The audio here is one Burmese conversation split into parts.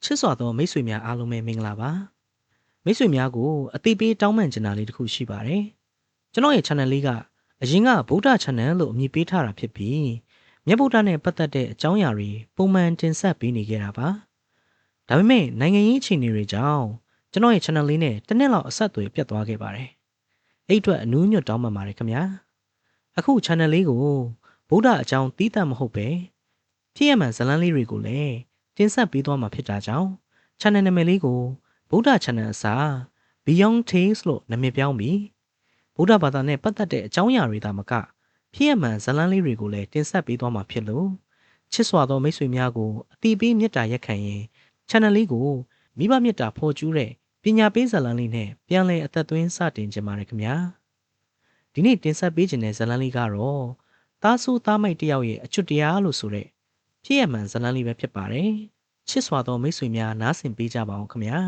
ချစ်စွာသောမိတ်ဆွေများအားလုံးပဲမင်္ဂလာပါမိတ်ဆွေများကိုအသိပေးတောင်းပန်ချင်တာလေးတစ်ခုရှိပါတယ်ကျွန်တော်ရဲ့ channel လေးကအရင်ကဗုဒ္ဓ channel လို့အမည်ပေးထားတာဖြစ်ပြီးမြတ်ဗုဒ္ဓနဲ့ပတ်သက်တဲ့အကြောင်းအရာတွေပုံမှန်တင်ဆက်ပေးနေခဲ့တာပါဒါပေမဲ့နိုင်ငံရေးအခြေအနေတွေကြောင့်ကျွန်တော်ရဲ့ channel လေးနဲ့တစ်နှစ်လောက်အဆက်အသွယ်ပြတ်သွားခဲ့ပါတယ်အဲ့အတွက်အနူးညွတ်တောင်းပန်ပါတယ်ခင်ဗျာအခု channel လေးကိုဗုဒ္ဓအကြောင်းတီးသန့်မဟုတ်ပဲဖြစ်ရမှန်ဇာတ်လမ်းလေးတွေကိုလည်းတင်ဆက်ပေးသွားမှာဖြစ်တာကြောင့် channel နာမည်လေးကိုဗုဒ္ဓ channel အစား Beyond Tales လို့နာမည်ပြောင်းပြီးဗုဒ္ဓဘာသာနဲ့ပတ်သက်တဲ့အကြောင်းအရာတွေသာမကဖြစ်ရမှန်ဇာတ်လမ်းလေးတွေကိုလည်းတင်ဆက်ပေးသွားမှာဖြစ်လို့ချစ်စွာသောမိတ်ဆွေများကိုအတိပေးမေတ္တာရက်ခံရင် channel လေးကိုမိဘမေတ္တာဖော်ကျူးတဲ့ပညာပေးဇာတ်လမ်းလေးနဲ့ပြန်လည်အသက်သွင်းစတင်ကြပါရခင်ဗျာဒီနေ့တင်ဆက်ပေးခြင်းတဲ့ဇာတ်လမ်းလေးကတော့သားဆိုးသားမိုက်တယောက်ရဲ့အချွတ်တရားလို့ဆိုတဲ့ဖြစ်ရမှန်ဇာတ်လမ်းလေးပဲဖြစ်ပါတယ်ချစ်စွာသောမိတ်ဆွေများနားဆင်ပေးကြပါအောင်ခင်ဗျာ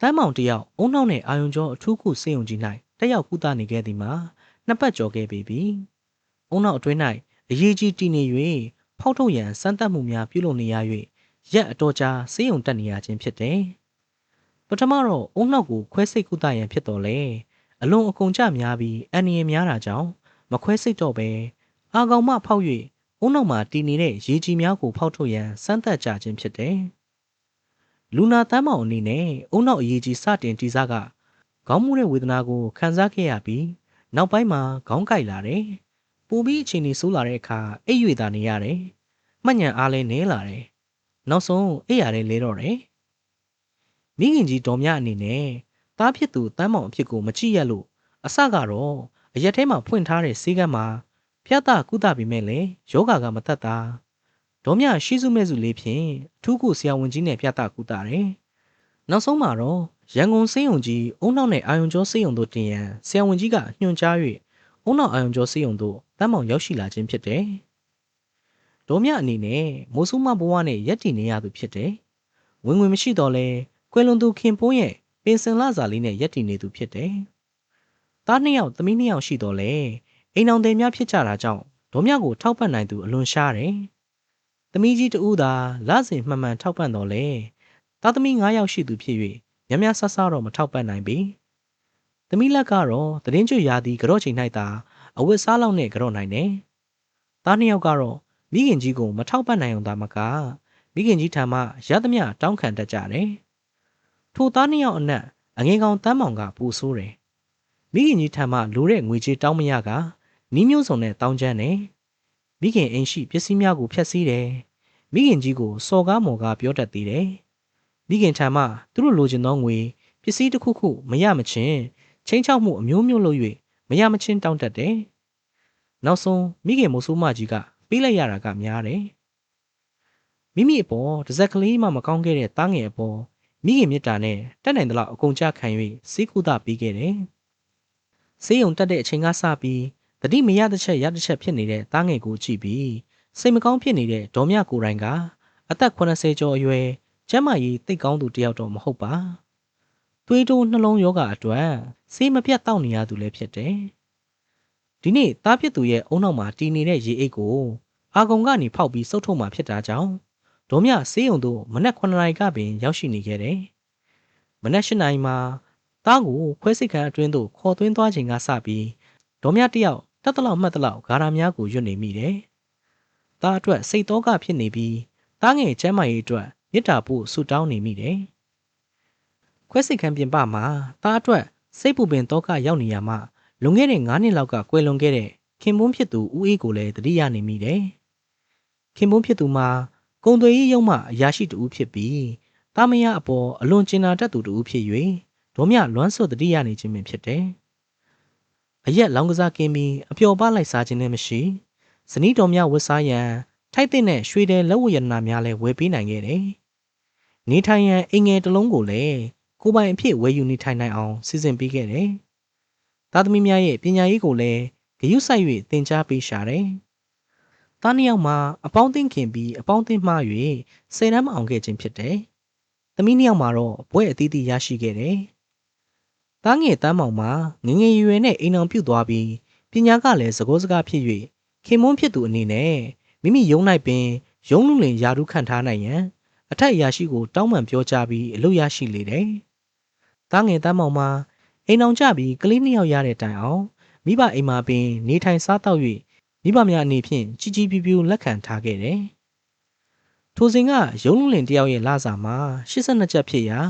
တမ်းမောင်တယောက်အုံနှောက်နဲ့အာယုံကျော်အထူးကုစေယုံကြီး၌တက်ရောက်ကုသနေခဲ့သည်မှာနှစ်ပတ်ကျော်ခဲ့ပြီအုံနှောက်အတွင်း၌အရေးကြီးတည်နေ၍ဖောက်ထုတ်ရန်စမ်းသပ်မှုများပြုလုပ်နေရ၍ရက်အတော်ကြာစေယုံတက်နေရခြင်းဖြစ်တယ်ပထမတော့အုံနှောက်ကိုခွဲစိတ်ကုသရန်ဖြစ်တော်လဲအလွန်အကုန်ကြများပြီးအန္တရာယ်များတာကြောင့်မခွဲစိတ်တော့ပဲအာကောင်မှဖောက်၍အုံနောက်မှာတည်နေတဲ့ရေကြီးများကိုဖောက်ထုတ်ရန်စမ်းသပ်ကြခြင်းဖြစ်တယ်။လူနာတမ်းမောင်အနေနဲ့အုံနောက်အရေးကြီးစတင်တည်စားကခေါင်းမူတဲ့ဝေဒနာကိုခံစားခဲ့ရပြီးနောက်ပိုင်းမှာခေါင်းကိုက်လာတယ်။ပူပြီးအခြေအနေဆိုးလာတဲ့အခါအိပ်၍သာနေရတယ်။မှတ်ဉာဏ်အားလည်းနည်းလာတယ်။နောက်ဆုံးအိပ်ရတယ်လဲတော့တယ်။မိခင်ကြီးတော်မြအနေနဲ့သားဖြစ်သူတမ်းမောင်အဖြစ်ကိုမကြည့်ရလို့အစကတော့အရက်ထဲမှာဖွင့်ထားတဲ့ဆေးကမ်းမှာပြသကုသပြီးမဲ့လေယောဂါကမသက်တာဒေါမြရှိစုမဲ့စုလေးဖြင့်အထူးကုဆရာဝန်ကြီးနဲ့ပြသကုသတယ်နောက်ဆုံးမှာတော့ရန်ကုန်စေယုံကြီးအုံနောက်နဲ့အာယုံကျော်စေယုံတို့တင်ရန်ဆရာဝန်ကြီးကညွှန်ကြား၍အုံနောက်အာယုံကျော်စေယုံတို့တမ်းမောင်ရောက်ရှိလာခြင်းဖြစ်တယ်ဒေါမြအနေနဲ့မိုးဆုမဘဝနဲ့ရက်တည်နေရသူဖြစ်တယ်ဝင်ငွေမရှိတော့လဲကွယ်လွန်သူခင်ပိုးရဲ့ပင်စင်လာစာလေးနဲ့ရက်တည်နေသူဖြစ်တယ်သားနှစ်ယောက်သမီးနှစ်ယောက်ရှိတော့လဲအိမ်အောင်တယ်များဖြစ်ကြတာကြောင့်ဒေါမြကိုထောက်ပံ့နိုင်သူအလွန်ရှားတယ်။သမီးကြီးတဦးသာလစဉ်မှန်မှန်ထောက်ပံ့တော်လဲသားသမီး9ယောက်ရှိသူဖြစ်၍များများဆဆတော့မထောက်ပံ့နိုင်ပေ။သမီးလက်ကတော့သတင်းကျွရာသီကြော့ချိန်၌သာအဝတ်စားလောက်နဲ့ကြော့နိုင်တယ်။သားနှစ်ယောက်ကတော့မိခင်ကြီးကိုမထောက်ပံ့နိုင်အောင်သာမကမိခင်ကြီးထံမှရသမျှတောင်းခံတတ်ကြတယ်။ထိုသားနှစ်ယောက်အနက်အငယ်ကောင်တမ်းမောင်ကပူဆိုးတယ်။မိခင်ကြီးထံမှလိုတဲ့ငွေကြေးတောင်းမရကနီးမျိုးစုံနဲ့တောင်းချမ်းတယ်မိခင်အိမ်ရှိပစ္စည်းများကိုဖျက်ဆီးတယ်မိခင်ကြီးကိုစော်ကားမော်ကားပြောတတ်သေးတယ်မိခင်ထံမှသူတို့လိုချင်သောငွေပစ္စည်းတစ်ခုခုမရမချင်းချင်းချောက်မှုအမျိုးမျိုးလုပ်၍မရမချင်းတောင်းတတ်တယ်နောက်ဆုံးမိခင်မိုးဆိုးမကြီးကပေးလိုက်ရတာကများတယ်မိမိအပေါ်တစ်စက်ကလေးမှမကောင်းခဲ့တဲ့တားငယ်အပေါ်မိခင်မြတ်တာနဲ့တက်နိုင်သလောက်အကုန်ကြခံ၍စေကုသပေးခဲ့တယ်စေယုံတက်တဲ့အချိန်ကစပြီးတတိမရတဲ့ချက်ရတဲ့ချက်ဖြစ်နေတဲ့တားငယ်ကိုကြည့်ပြီးစိတ်မကောင်းဖြစ်နေတဲ့ဒေါ်မြကိုယ်တိုင်ကအသက်80ကျော်အရွယ်ကျန်းမာရေးသိပ်ကောင်းသူတယောက်တော့မဟုတ်ပါသွေးတိုးနှလုံးရောဂါအတွက်ဆေးမပြတ်တောက်နေရသူလည်းဖြစ်တယ်ဒီနေ့တားဖြစ်သူရဲ့အုံနောက်မှာတည်နေတဲ့ရေအိတ်ကိုအာကုံကနေဖောက်ပြီးစုပ်ထုတ်မှဖြစ်တာကြောင့်ဒေါ်မြဆေးရုံသို့မနက်9နာရီကပင်ရောက်ရှိနေခဲ့တယ်မနက်10နာရီမှာတားကိုခွဲစိတ်ခန်းအတွင်းသို့ခေါ်သွင်းသွားချိန်ကစပြီးဒေါ်မြတယောက်တတ်တလောက်မှတ်တလောက်ဂါရာများကိုရွတ်နေမိတယ်။သားအတွက်စိတ်တော့ကဖြစ်နေပြီးသားငယ်ကျမ်းမာရေးအတွက်မေတ္တာပို့ဆုတောင်းနေမိတယ်။ခွဲစိတ်ခန်းပြင်ပမှာသားအတွက်စိတ်ပူပင်တော့ကရောက်နေရမှလွန်ခဲ့တဲ့9နှစ်လောက်ကကွယ်လွန်ခဲ့တဲ့ခင်ပွန်းဖြစ်သူဦးအေးကိုလည်းတတိယနေမိတယ်။ခင်ပွန်းဖြစ်သူမှာကုံသွေးရုံမှအရာရှိတူဖြစ်ပြီးသားမယားအပေါ်အလွန်ကျင်နာတတ်သူတူဖြစ်၍ဒေါ်မြလွမ်းဆွတ်တတိယနေခြင်းပင်ဖြစ်တယ်။အရက်လောင်းကစားကင်းပြီးအပျော်ပါလိုက်စားခြင်းလည်းမရှိဇနီးတော်များဝတ်စားရန်ထိုက်တဲ့နဲ့ရွှေတယ်လက်ဝတ်ရတနာများလည်းဝယ်ပေးနိုင်ခဲ့တယ်။နေထိုင်ရန်အိမ်ငယ်တစ်လုံးကိုလည်းကိုပိုင်အဖြစ်ဝယ်ယူနေထိုင်နိုင်အောင်စီစဉ်ပေးခဲ့တယ်။သားသမီးများရဲ့ပညာရေးကိုလည်းဂရုစိုက်၍သင်ကြားပေးရှာတယ်။သားနှစ်ယောက်မှာအပေါင်းအသင်းခင်ပြီးအပေါင်းအသင်းမှား၍10တန်းမအောင်ခဲ့ခြင်းဖြစ်တယ်။သမီးနှစ်ယောက်မှာတော့ဘွဲ့အသီးသီးရရှိခဲ့တယ်။သားငယ်တမ်းမောင်မှာငငယ်ရွယ်နဲ့အိမ်အောင်ပြုတ်သွားပြီးပညာကလည်းစကောစကားဖြစ်၍ခင်မွန်းဖြစ်သူအနေနဲ့မိမိရုံး၌ပင် ရုံးလူလင်ယာရုခံထားနိုင်ရန်အထက်အရာရှိကိုတောင်းပန်ပြောကြားပြီးအလုပ်ရရှိလေတယ်။သားငယ်တမ်းမောင်မှာအိမ်အောင်ကြပြီးကလေးနှစ်ယောက်ရတဲ့တိုင်အောင်မိဘအိမ်မှာပင်နေထိုင်စားသောက်၍မိဘများအနေဖြင့်ကြီးကြီးပြူးပြူးလက်ခံထားခဲ့တယ်။ထိုစဉ်ကရုံးလူလင်တယောက်ရဲ့လစာမှာ82ကျပ်ဖြစ်ရာ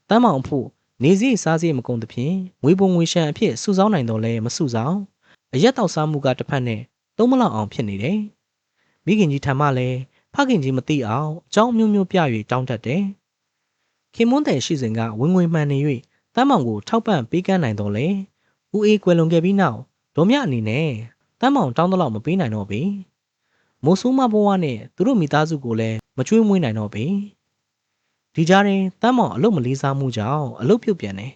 တမ်းမောင်အဖို့နေစည်းစားစည်းမကုန်သဖြင့်ငွေပုံငွေရှံအဖြစ်စုဆောင်းနိုင်တော့လဲမစုဆောင်အရက်တောက်စားမှုကတစ်ဖက်နဲ့သုံးမလောက်အောင်ဖြစ်နေတယ်။မိခင်ကြီးထံမှလည်းဖခင်ကြီးမသိအောင်အကြောင်းမျိုးမျိုးပြ၍တောင်းတတ်တယ်။ခင်မွန်းတဲ့ရှိစဉ်ကဝင်ငွေမှန်နေ၍တမ်းမောင်ကိုထောက်ပံ့ပေးကမ်းနိုင်တော့လေဦးအေးကွယ်လွန်ခဲ့ပြီးနောက်ဒေါ်မြအနေနဲ့တမ်းမောင်တောင်းတလောက်မပေးနိုင်တော့ပေမိုးဆိုးမဘဝနဲ့သူတို့မိသားစုကိုလည်းမချွေးမွေးနိုင်တော့ပေဒီကြားရင်တမ်းမောင်အလုပ်မလေးစားမှုကြောင့်အလုပ်ပြုတ်ပြန်တယ်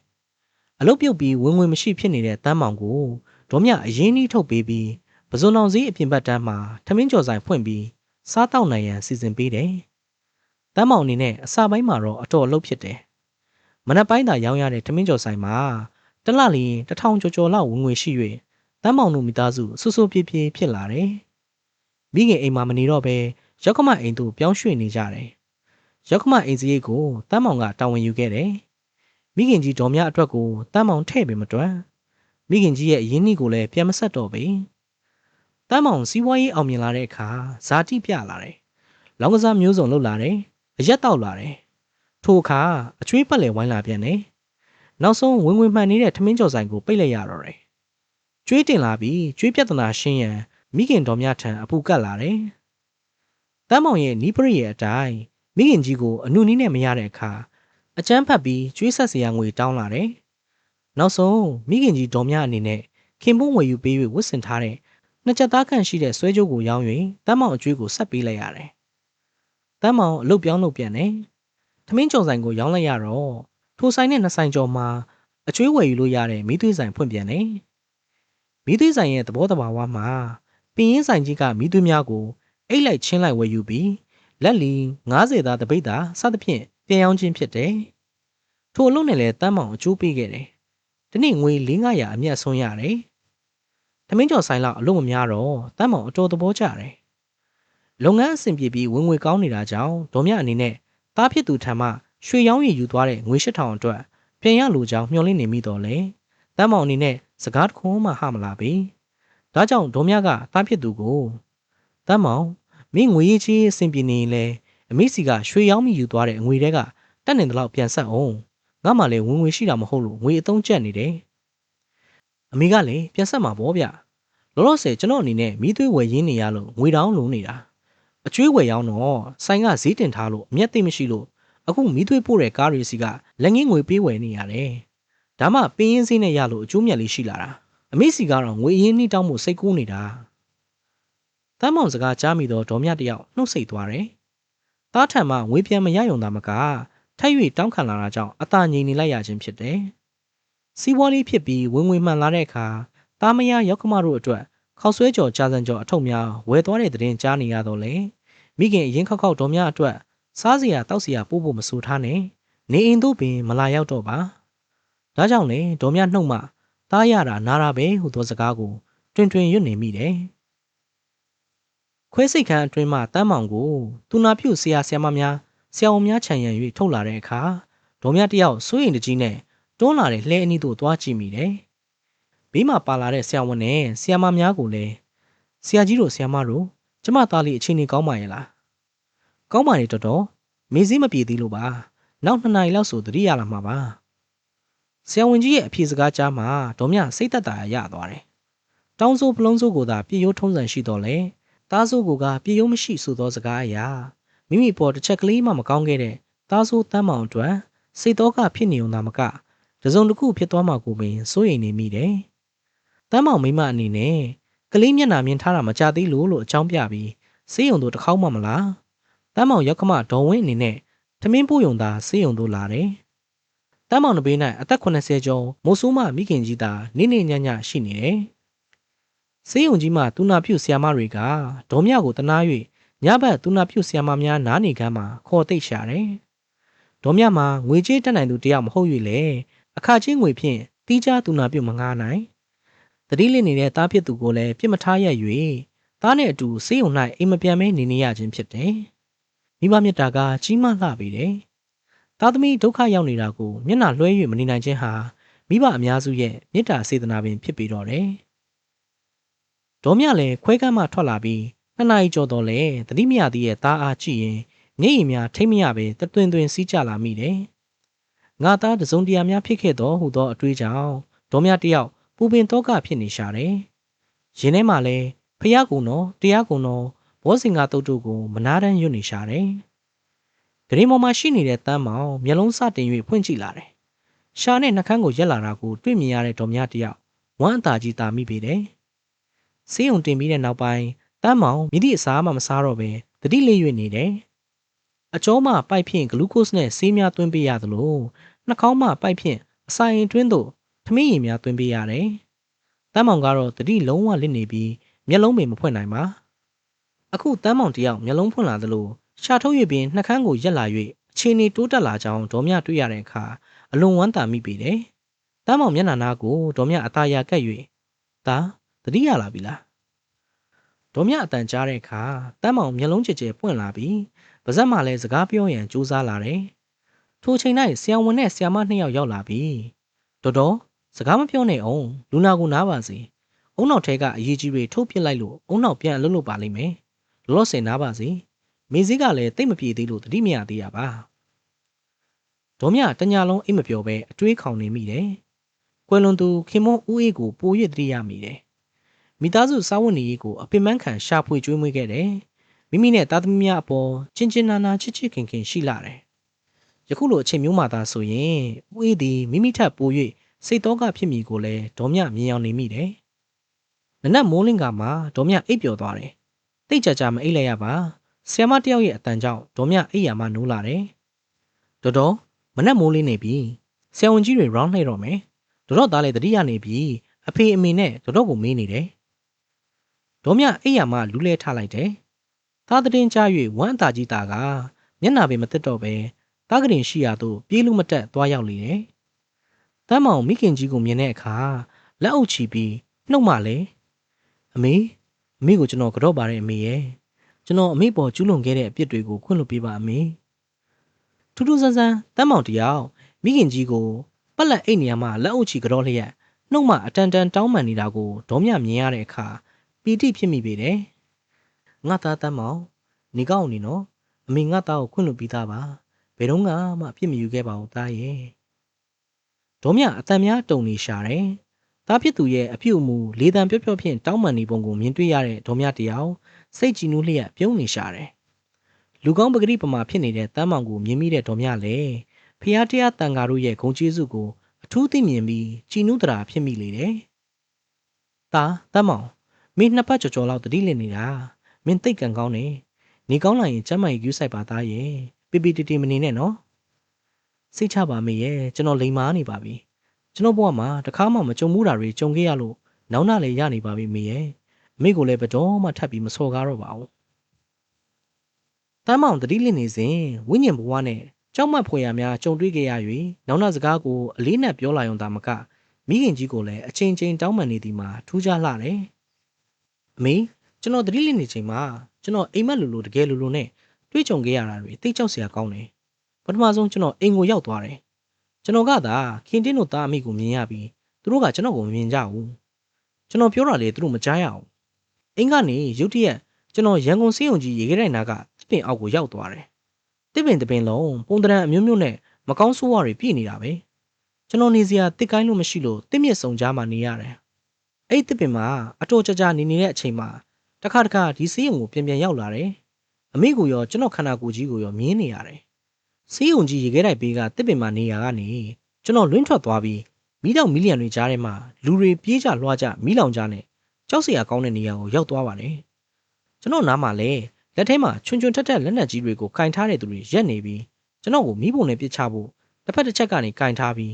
အလုပ်ပြုတ်ပြီးဝင်ငွေမရှိဖြစ်နေတဲ့တမ်းမောင်ကိုဒေါ်မြအရင်နှီးထုတ်ပေးပြီးပဇွန်အောင်စည်းအပြင်ဘက်တန်းမှာထမင်းကြော်ဆိုင်ဖွင့်ပြီးစားတောက်နိုင်ရန်စီစဉ်ပေးတယ်တမ်းမောင်အနေနဲ့အစာပိုင်းမှာတော့အတော်အလုပ်ဖြစ်တယ်မနက်ပိုင်းသာရောင်းရတဲ့ထမင်းကြော်ဆိုင်မှာတလလီ1000ကျော်လောက်ဝင်ငွေရှိ၍တမ်းမောင်တို့မိသားစုဆူဆူပြေးပြေးဖြစ်လာတယ်မိခင်အိမ်မှာမနေတော့ဘဲရောက်ခမအိမ်သို့ပြောင်းရွှေ့နေကြတယ်ရောက်ခမအိမ်စရိတ်ကိုတမ်းမောင်ကတာဝန်ယူခဲ့တယ်မိခင်ကြီးဒေါ်မြအတွက်ကိုတမ်းမောင်ထဲ့ပေမတွက်မိခင်ကြီးရဲ့အရင်းနှီးကိုလည်းပြန်မဆက်တော့ပေတမ်းမောင်စီးပွားရေးအောင်မြင်လာတဲ့အခါဇာတိပြလာတယ်လောင်းကစားမျိုးစုံလုပ်လာတယ်အရက်တောက်လာတယ်ထိုအခါအချွေးပတ်လည်ဝိုင်းလာပြန်တယ်နောက်ဆုံးဝင်ငွေမှန်နေတဲ့ထမင်းကြော်ဆိုင်ကိုပိတ်လိုက်ရတော့တယ်ကျွေးတင်လာပြီးကျွေးပြဿနာရှင်းရန်မိခင်တော်များထံအပူကတ်လာတယ်တမ်းမောင်ရဲ့နီးပရိရဲ့အတိုင်းမိခင်ကြီးကိုအနုနီးနဲ့မရတဲ့အခါအကျန်းဖတ်ပြီးကျွေးဆက်စရာငွေတောင်းလာတယ်နောက်ဆုံးမိခင်ကြီးတော်များအနေနဲ့ခင်ပွန်းဝယ်ယူပေး၍ဝတ်ဆင်ထားတဲ့နှစ်ချက်သားခန့်ရှိတဲ့ဆွဲကြိုးကိုရောင်း၍တမ်းမောင်အကျွေးကိုဆက်ပေးလိုက်ရတယ်တမ်းမောင်အလုပ်ပြောင်းလုပ်ပြန်တယ်ထမင်းကြော်ဆိုင်ကိုရောင်းလိုက်ရတော့ထိုဆိုင်နဲ့နှစ်ဆိုင်ကျော်မှာအကျွေးဝယ်ယူလို့ရတဲ့မီးသွေးဆိုင်ဖွင့်ပြန်တယ်မီးသွေးဆိုင်ရဲ့သဘောတဘာဝမှာပင်ရင်းဆိုင်ကြီးကမီးသွေးများကိုအိတ်လိုက်ချင်းလိုက်ဝယ်ယူပြီးလက်လီ90သားတပိတ်သာစသဖြင့်ပြန်ရောင်းခြင်းဖြစ်တယ်ထိုအလုပ်နဲ့လည်းတမ်းမောင်အကျိုးပေးခဲ့တယ်ဒီနေ့ငွေ400-500အမြတ်ဆုံးရတယ်ထမင်းကျော်ဆိုင်လောက်အလုပ်မများတော့တမ်းမောင်အတော်သဘောကျတယ်လုပ်ငန်းအဆင်ပြေပြီးဝင်ငွေကောင်းနေတာကြောင့်ဒေါ်မြအနေနဲ့တားဖြစ်သူထံမှရွှေရောင်းရည်ယူသွားတဲ့ငွေ8000အတွက်ပြန်ရလိုကြောင်းမျှော်လင့်နေမိတော့လေတမ်းမောင်အနေနဲ့စကားတခုမှဟမလာပေဒါကြောင့်ဒေါ်မြကတားဖြစ်သူကိုတမ်းမောင်မင်းငွေရေးချေးအဆင်ပြေနေရင်လေအမိစီကရွှေရောင်းမိယူသွားတဲ့ငွေတွေကတက်နေတယ်လို့ပြန်ဆက်အောင်ငါမှလည်းဝင်ငွေရှိတာမဟုတ်လို့ငွေအသုံးကျက်နေတယ်အမေကလည်းပြန်ဆက်မှာပေါ့ဗျလောလောဆယ်ကျွန်တော်အနေနဲ့မီးသွေးဝယ်ရင်းနေရလို့ငွေတောင်းလုံးနေတာအကျွေးဝယ်ရောင်းတော့ဆိုင်ကဈေးတင်ထားလို့အမျက်သိမရှိလို့အခုမီးသွေးပို့တဲ့ကားတွေစီကလက်ငင်းငွေပေးဝယ်နေရတယ်ဒါမှပင်းရင်းစင်းနဲ့ရလို့အကျိုးမြတ်လေးရှိလာတာအမေစီကတော့ငွေအရင်းနှီးတောင်းဖို့စိတ်ကူးနေတာတမ်းမောင်စကားကြားမိတော့ဒေါ်မြတယောက်နှုတ်ဆက်သွားတယ်တားထံမှငွေပြန်မရယုံတာမကထိုက်၍တောင်းခံလာတာကြောင့်အသာငြိမ်နေလိုက်ရခြင်းဖြစ်တယ်စီးပွားလေးဖြစ်ပြီးဝင်ငွေမှန်လာတဲ့အခါတားမယားရောက်ခမတို့အတွက်ခောက်ဆွဲကြော်ကြာစံကြော်အထုပ်များဝယ်သွားတဲ့တဲ့တင်ကြားနေရတော့လေမိခင်အရင်ခောက်ခောက်တော်များအတွက်စားစရာတောက်စရာပို့ဖို့မဆိုထားနဲ့နေအိမ်တို့ပင်မလာရောက်တော့ပါဒါကြောင့်လေဒေါ်များနှုတ်မှတားရတာနားတာပဲဟူသောစကားကိုတွင်တွင်ရွတ်နေမိတယ်ခွဲစိတ်ခန်းအတွင်းမှတမ်းမောင်ကိုသူနာပြုဆရာဆရာမများဆရာဝန်များခြံရံ၍ထုတ်လာတဲ့အခါဒေါ်များတယောက်စိုးရိမ်တကြီးနဲ့တွန်းလာတဲ့လှဲအနီးသို့သွားကြည့်မိတယ်ဘေးမှာပါလာတဲ့ဆရာဝန်နဲ့ဆရာမများကိုလည်းဆရာကြီးတို့ဆရာမတို့ကျမသားလေးအခြေအနေကောင်းပါရဲ့လားကောင်းပါလေတော်တော်မေးစည်းမပြေသေးလို့ပါနောက်2 နာရီလောက်ဆိုသတိရလာမှာပါဆရာဝန်ကြီးရဲ့အဖြေစကားကြားမှာဒေါ်မြစိတ်သက်သာရသွားတယ်တောင်းစိုးပလုံးစိုးကိုသာပြေရိုးထုံးစံရှိတော့လေသားစိုးကိုကပြေရိုးမရှိဆိုသောစကားအရာမိမိပေါ်တစ်ချက်ကလေးမှမကောင်းခဲ့တဲ့သားစိုးတမ်းမောင်အတွက်စိတ်တော့ကဖြစ်နေုံသာမကတစုံတစ်ခုဖြစ်သွားမှာကိုပင်စိုးရိမ်နေမိတယ်တမ်းမောင်မိမအနေနဲ့ကလေးမျက်နှာမြင်ထားတာမကြသေးလို့အကြောင်းပြပြီးစေးရုံတို့တစ်ခေါက်မှမလားတမ်းမောင်ရောက်ခမဒေါ်ဝင်းအနေနဲ့ထမင်းပို့ယုံသာစေးရုံတို့လာတယ်တမ်းမောင်နဘေး၌အသက်80ကျော်မိုးဆိုးမမိခင်ကြီးသာနေနေညညရှိနေတယ်စေးရုံကြီးမှသူနာပြုဆရာမတွေကဒေါ်မြကိုတနာ၍ညဘက်သူနာပြုဆရာမများနားနေကမ်းမှာခေါ်သိပ်ရှာတယ်ဒေါ်မြမှာငွေကြေးတက်နိုင်သူတယောက်မဟုတ်၍လေအခချင်းငွေဖြင့်တီးခြားသူနာပြုမငားနိုင်တတိလေးနေတဲ့တားဖြစ်သူကိုလည်းပြစ်မထားရ၍ သားနဲ့အတူဆေးရုံ၌အိမ်မပြန်မဲနေနေရခြင်းဖြစ်တယ်မိဘမြတ်တာကကြီးမားလှပေတယ်သားသမီးဒုက္ခရောက်နေတာကိုမျက်နှာလွှဲ၍မနေနိုင်ခြင်းဟာမိဘအများစုရဲ့မေတ္တာစေတနာပင်ဖြစ်ပေတော့တယ်ဒေါ်မြလည်းခွဲကမ်းမှထွက်လာပြီး2 နာရီကျော်တော့လဲသတိမရသေးရဲ့သားအားကြည့်ရင်မျက်ရည်များထိမ့်မရပဲတွင်တွင်စီးကျလာမိတယ်ငါသားတစုံတရာများဖြစ်ခဲ့တော့ဟူသောအတွေးကြောင့်ဒေါ်မြတယောက်ပူပင်တော့ကဖြစ်နေရှာတယ်ရင်ထဲမှာလည်းဖျားကုံတော်တရားကုံတော်ဘောစင်ကတုတ်တို့ကိုမနာတမ်းရွတ်နေရှာတယ်ဂရင်ပေါ်မှာရှိနေတဲ့တန်းမောင်မျက်လုံးစတင်၍ဖွင့်ကြည့်လာတယ်ရှာနဲ့နှကန်းကိုရက်လာတာကိုတွေ့မြင်ရတဲ့ဒေါ်မြတယောက်ဝမ်းအသာကြီးတာမိပေတယ်ဆေးရုံတင်ပြီးတဲ့နောက်ပိုင်းတန်းမောင်မြည်သည့်အစားမှမစားတော့ပဲတတိလေး၍နေတယ်အကျောမှပိုက်ဖြင့်ဂလူးကို့စ်နဲ့ဆေးများသွင်းပေးရသလိုနှာခေါင်းမှပိုက်ဖြင့်အစာရင်တွင်းသို့ထမင်းရည်များသွင်းပေးရတယ်တန်းမောင်ကတော့တတိလုံးဝလစ်နေပြီးမျက်လုံးပင်မဖွင့်နိုင်ပါအခုတန်းမောင်တယောက်မျက်လုံးဖွင့်လာသလိုရှာထုတ်၍ပင်နှကန်းကိုရက်လာ၍အခြေအနေတိုးတက်လာကြောင်းဒေါ်မြတွေ့ရတဲ့အခါအလွန်ဝမ်းသာမိပေတယ်တန်းမောင်မျက်နှာနာကိုဒေါ်မြအသားရကပ်၍ဒါတတိရလာပြီလားဒေါ်မြအတန်ကြားတဲ့အခါတန်းမောင်မျက်လုံးကြဲကြဲပွင့်လာပြီးပါဇက်မှလည်းစကားပြောရန်ကြိုးစားလာတယ်ထိုချိန်၌ဆရာဝန်နဲ့ဆရာမ2 ယောက်ရောက်လာပြီးတော်စကားမပြောနဲ့အောင်လူနာကိုနားပါစေအုံနောက်ထဲကအရေးကြီးတွေထုတ်ပစ်လိုက်လို့အုံနောက်ပြန်အလုပ်လုပ်ပါလိမ့်မယ်လောလောဆယ်နားပါစေမေစည်းကလည်းတိတ်မပြေသေးလို့တတိမရသေးရပါဒေါ်မြတညာလုံးအိမ်မပြောပဲအတွေးခေါင်နေမိတယ်ကွယ်လွန်သူခင်မွန်းဦးအေးကိုပို၍တတိရမိတယ်မိသားစုစာဝတ်နေရေးကိုအပင်ပန်းခံရှာဖွေကျွေးမွေးခဲ့တယ်မိမိနဲ့သားသမီးများအပေါ်ချင်းချင်းနာနာချစ်ချစ်ခင်ခင်ရှိလာတယ်ယခုလိုအချိန်မျိုးမှသာဆိုရင်ဦးအေးသည်မိမိထပ်ပို၍စိတ်တော့ကဖြစ်မိကိုလည်းဒေါ်မြမြင်အောင်နေမိတယ်နနက်မိုးလင်းကမှဒေါ်မြအိပ်ပျော်သွားတယ်တိတ်ကြကြမအိပ်လိုက်ရပါဆရာမတယောက်ရဲ့အတန်ကြောင့်ဒေါ်မြအိပ်ရမှနိုးလာတယ်တော်မနက်မိုးလင်းနေပြီဆရာဝန်ကြီးတွေ round လှည့်တော့မယ်တော်သားလည်းတတိယနေပြီအဖေအမေနဲ့တော်ကိုမေးနေတယ်ဒေါ်မြအိပ်ရမှလူးလဲထားလိုက်တယ်သားသတင်းကြား၍ဝမ်းအသာကြီးသားကမျက်နှာပင်မတက်တော့ပဲသားကရင်ရှိရာသို့ပြေးလူမတက်သွားရောက်လေတယ်တမ်းမောင်မိခင်ကြီးကိုမြင်တဲ့အခါလက်အုပ်ချီပြီးနှုတ်မှလဲအမေကိုကျွန်တော်ကတော့ပါတယ်အမေရဲ့ကျွန်တော်အမေပေါ်ကျူးလွန်ခဲ့တဲ့အပြစ်တွေကိုခွင့်လွှတ်ပေးပါအမေထူးထူးဆန်းဆန်းတမ်းမောင်တယောက်မိခင်ကြီးကိုပက်လက်အိတ်နေရာမှာလက်အုပ်ချီကတော့လျက်နှုတ်မှအတန်တန်တောင်းပန်နေတာကိုဒေါ်မြမြင်ရတဲ့အခါပီတိဖြစ်မိပေတယ်ငါသားတမ်းမောင်နေကောင်းနေနော်အမေငါသားကိုခွင့်လွှတ်ပြီးသားပါဘယ်တော့မှအပြစ်မယူခဲ့ပါဘူးသားရဲ့ဒေါ်မြအတန်များတုံနေရှာတယ်သားဖြစ်သူရဲ့အပြုအမူလေတံပြော့ပြော့ဖြင့်တောင်းပန်နေပုံကိုမြင်တွေ့ရတဲ့ဒေါ်မြတယောက်စိတ်ကြည်နူးလျက်ပြုံးနေရှာတယ်လူကောင်းပဂရိပမာဖြစ်နေတဲ့တမ်းမောင်ကိုမြင်မိတဲ့ဒေါ်မြလည်းဖျားတရားတန်ဃာတို့ရဲ့ဂုဏ်ကျေးဇူးကိုအထူးသိမြင်ပြီးကြည်နူးတရာဖြစ်မိလေတယ်သားတမ်းမောင်မင်း2 ပတ်ကျော်လောက်တတိလစ်နေတာမင်းသိတ်ကံကောင်းနေနေကောင်းလာရင်ကျမ်းမာရေးယူဆိုင်ပါသားရဲ့ပြပြတီတီမနေနဲ့နော်စိတ်ချပါမေရဲ့ကျွန်တော်လိမ်မာနေပါပြီကျွန်တော်ဘဝမှာတခါမှမကြုံဘူးတာတွေကြုံခဲ့ရလို့နောင်နာလည်းရနေပါပြီမေရဲ့မိကိုလည်းဘတော်မှထပ်ပြီးမစော်ကားတော့ပါဘူးတမ်းမောင်တတိလစ်နေစဉ်ဝိညာဉ်ဘဝနဲ့ကြောက်မက်ဖွယ်ရာများကြုံတွေ့ခဲ့ရ၍နောင်နာစကားကိုအလေးနက်ပြောလာရုံသာမကမိခင်ကြီးကိုလည်းအချိန်ချင်းတောင်းပန်နေသည်မှာထူးခြားလှတယ်အမေကျွန်တော်တတိလစ်နေချိန်မှာကျွန်တော်အိမ်မက်လူတကယ်လူနဲ့တွေ့ကြုံခဲ့ရတာတွေသိကြောက်စရာကောင်းတယ်ပထမဆုံးကျွန်တော်အိမ်ကိုရောက်သွားတယ်ကျွန်တော်ကသာခင်တင်းတို့သားအမိကိုမြင်ရပြီးသူတို့ကကျွန်တော်ကိုမမြင်ကြဘူးကျွန်တော်ပြောတာလေသူတို့မကြားရအောင်အင်းကနေရုတ်တရက်ကျွန်တော်ရန်ကုန်စေးုံကြီးရေခဲတိုင်နာကတစ်ပင်အောက်ကိုရောက်သွားတယ်တစ်ပင်လုံးပုံတရံအမျိုးမျိုးနဲ့မကောင်းဆိုးဝါးတွေပြည့်နေတာပဲကျွန်တော်နေစရာတစ်ကိုင်းလို့မရှိလို့တစ်မြစ်စုံကြားမှာနေရတယ်အဲ့တစ်ပင်မှာအတော်ကြာနေနေတဲ့အချိန်မှာတခါဒီစေးုံကိုပြန်ရောက်လာတယ်အမိကိုရောကျွန်တော်ခန္ဓာကိုယ်ကြီးကိုရောမြင်နေရတယ်စေးုံကြီးရေခဲတိုင်ဘေးကတစ်ပင်မှာနေရာကနေကျွန်တော်လွင့်ထွက်သွားပြီးမီးတောင်မီလီယံတွေကြားထဲမှာလူတွေပြေးကြလွှားကြမီးလောင်ကြနဲ့ကြောက်စရာကောင်းတဲ့နေရာကိုရောက်သွားပါတယ်ကျွန်တော်နားမှာလဲလက်ထဲမှာချွန်းထက်လက်နက်ကြီးတွေကိုကင်ထားတဲ့သူတွေရက်နေပြီးကျွန်တော်ကိုမီးပုံနဲ့ပစ်ချဖို့တစ်ဖက်တစ်ချက်ကနေကင်ထားပြီ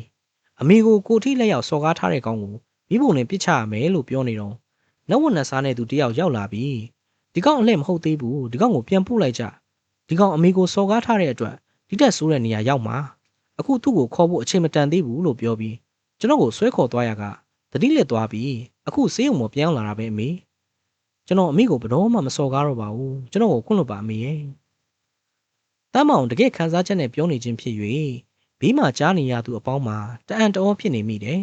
းအမေကိုထိလက်ရောက်စော်ကားထားတဲ့ကောင်ကိုမီးပုံနဲ့ပစ်ချရမယ်လို့ပြောနေတော့နောက်ဝက်နဲ့စားတဲ့သူတယောက်ရောက်လာပြီးဒီကောင်အလှည့်မဟုတ်သေးဘူးဒီကောင်ကိုပြန်ပို့လိုက်ကြဒီကောင်အမေကိုစော်ကားထားတဲ့အတွက်ဒီတက်ဆိုးတဲ့နေရာရောက်မှာအခုသူ့ကိုခေါ်ဖို့အချိန်မတန်သေးဘူးလို့ပြောပြီးကျွန်တော်ကိုဆွဲခေါ်သွားရကတတိလက်သွားပြီးအခုဆေးရုံပေါ်ပြန်လာတာပဲအမေကျ ကျွန်တော်အမိကိုဘယ်တော့မှမစော်ကားတော့ပါဘူးကျွန်တော်ကိုခွင့်လွှတ်ပါအမေရဲ့တမ်းမအောင်တကယ်ခံစားချက်နဲ့ပြောနေခြင်းဖြစ်၍ဘေးမှာကြားနေရသူအပေါင်းမှာတအံ့တအောဖြစ်နေမိတယ်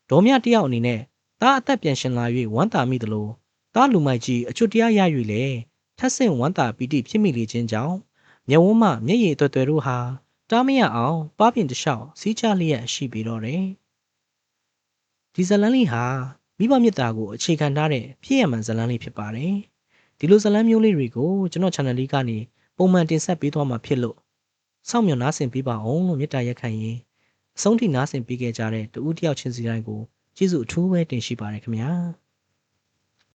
ဒေါ်မြတယောက်အနေနဲ့သားအသက်ပြန်ရှင်လာ၍ဝမ်းသာမိသလိုသားလူမိုက်ကြီးအချွတ်တရားရ၍လေထပ်ဆင့်ဝမ်းသာပီတိဖြစ်မိလေခြင်းကြောင့်မျက်ဝန်းမှမျက်ရည်အသွက်တွေတို့ဟာတားမရအောင်ပါးပြင်တစ်လျှောက်စီးချလျက်ရှိပေတော့တယ်ဒီဇလန်းလေးဟာမိဘမြတ်တာကိုအခြေခံထားတဲ့ဖြစ်ရမှန်ဇလန်းလေးဖြစ်ပါတယ်ဒီလိုဇလန်းမျိုးလေးတွေကိုကျွန်တော် channel လေးကနေပုံမှန်တင်ဆက်ပေးသွားမှာဖြစ်လို့စောင့်မျှော်နားဆင်ပေးပါအောင်လို့မေတ္တာရက်ခံရင်အဆုံးထိနားဆင်ပေးခဲ့ကြတဲ့တူဦးတယောက်ချင်းစီတိုင်းကိုကျေးဇူးအထူးပဲတင်ရှိပါတယ်ခင်ဗျာ